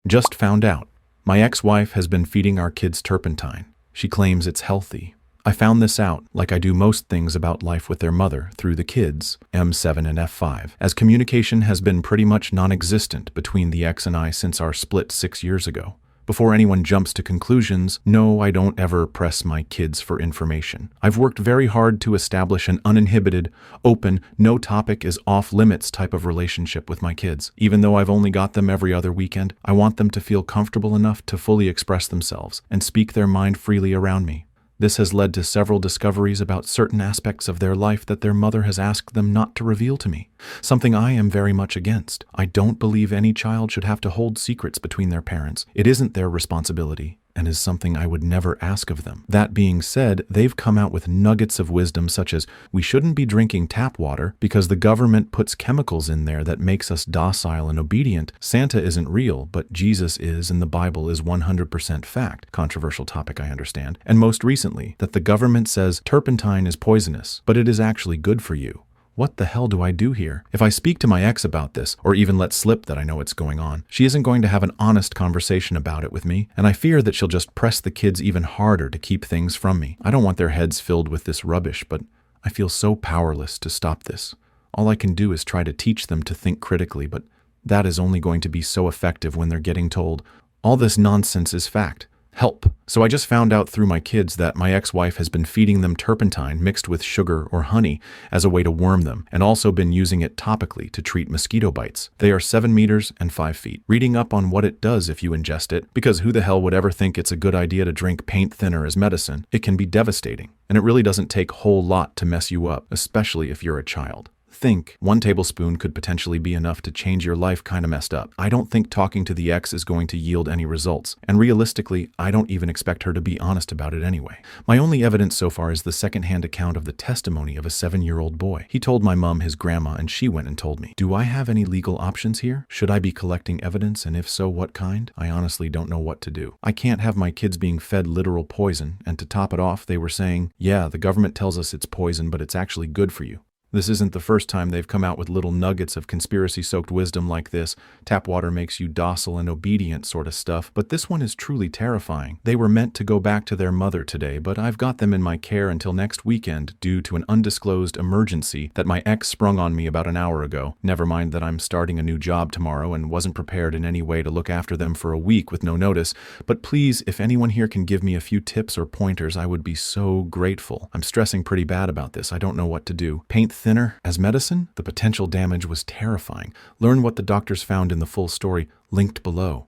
Just found out. My ex-wife has been feeding our kids turpentine. She claims it's healthy. I found this out, like I do most things about life with their mother, through the kids, M7 and F5, as communication has been pretty much non-existent between the ex and I since our split 6 years ago. Before anyone jumps to conclusions, no, I don't ever press my kids for information. I've worked very hard to establish an uninhibited, open, no topic is off limits type of relationship with my kids. Even though I've only got them every other weekend, I want them to feel comfortable enough to fully express themselves and speak their mind freely around me. This has led to several discoveries about certain aspects of their life that their mother has asked them not to reveal to me, something I am very much against. I don't believe any child should have to hold secrets between their parents. It isn't their responsibility, and is something I would never ask of them. That being said, they've come out with nuggets of wisdom such as, we shouldn't be drinking tap water because the government puts chemicals in there that makes us docile and obedient. Santa isn't real, but Jesus is, and the Bible is 100% fact. Controversial topic, I understand. And most recently, that the government says turpentine is poisonous, but it is actually good for you. What the hell do I do here? If I speak to my ex about this, or even let slip that I know it's going on, she isn't going to have an honest conversation about it with me, and I fear that she'll just press the kids even harder to keep things from me. I don't want their heads filled with this rubbish, but I feel so powerless to stop this. All I can do is try to teach them to think critically, but that is only going to be so effective when they're getting told, all this nonsense is fact. Help. So I just found out through my kids that my ex-wife has been feeding them turpentine mixed with sugar or honey as a way to worm them, and also been using it topically to treat mosquito bites. They are 7 meters and 5 feet. Reading up on what it does if you ingest it, because who the hell would ever think it's a good idea to drink paint thinner as medicine? It can be devastating, and it really doesn't take a whole lot to mess you up, especially if you're a child. Think 1 tablespoon could potentially be enough to change your life kinda messed up. I don't think talking to the ex is going to yield any results, and realistically, I don't even expect her to be honest about it anyway. My only evidence so far is the second-hand account of the testimony of a 7-year-old boy. He told my mom his grandma, and she went and told me. Do I have any legal options here? Should I be collecting evidence, and if so, what kind? I honestly don't know what to do. I can't have my kids being fed literal poison, and to top it off, they were saying, yeah, the government tells us it's poison, but it's actually good for you. This isn't the first time they've come out with little nuggets of conspiracy-soaked wisdom like this, tap water makes you docile and obedient sort of stuff, but this one is truly terrifying. They were meant to go back to their mother today, but I've got them in my care until next weekend due to an undisclosed emergency that my ex sprung on me about an hour ago. Never mind that I'm starting a new job tomorrow and wasn't prepared in any way to look after them for a week with no notice, but please, if anyone here can give me a few tips or pointers, I would be so grateful. I'm stressing pretty bad about this. I don't know what to do. Paint thinner as medicine? The potential damage was terrifying. Learn what the doctors found in the full story, linked below.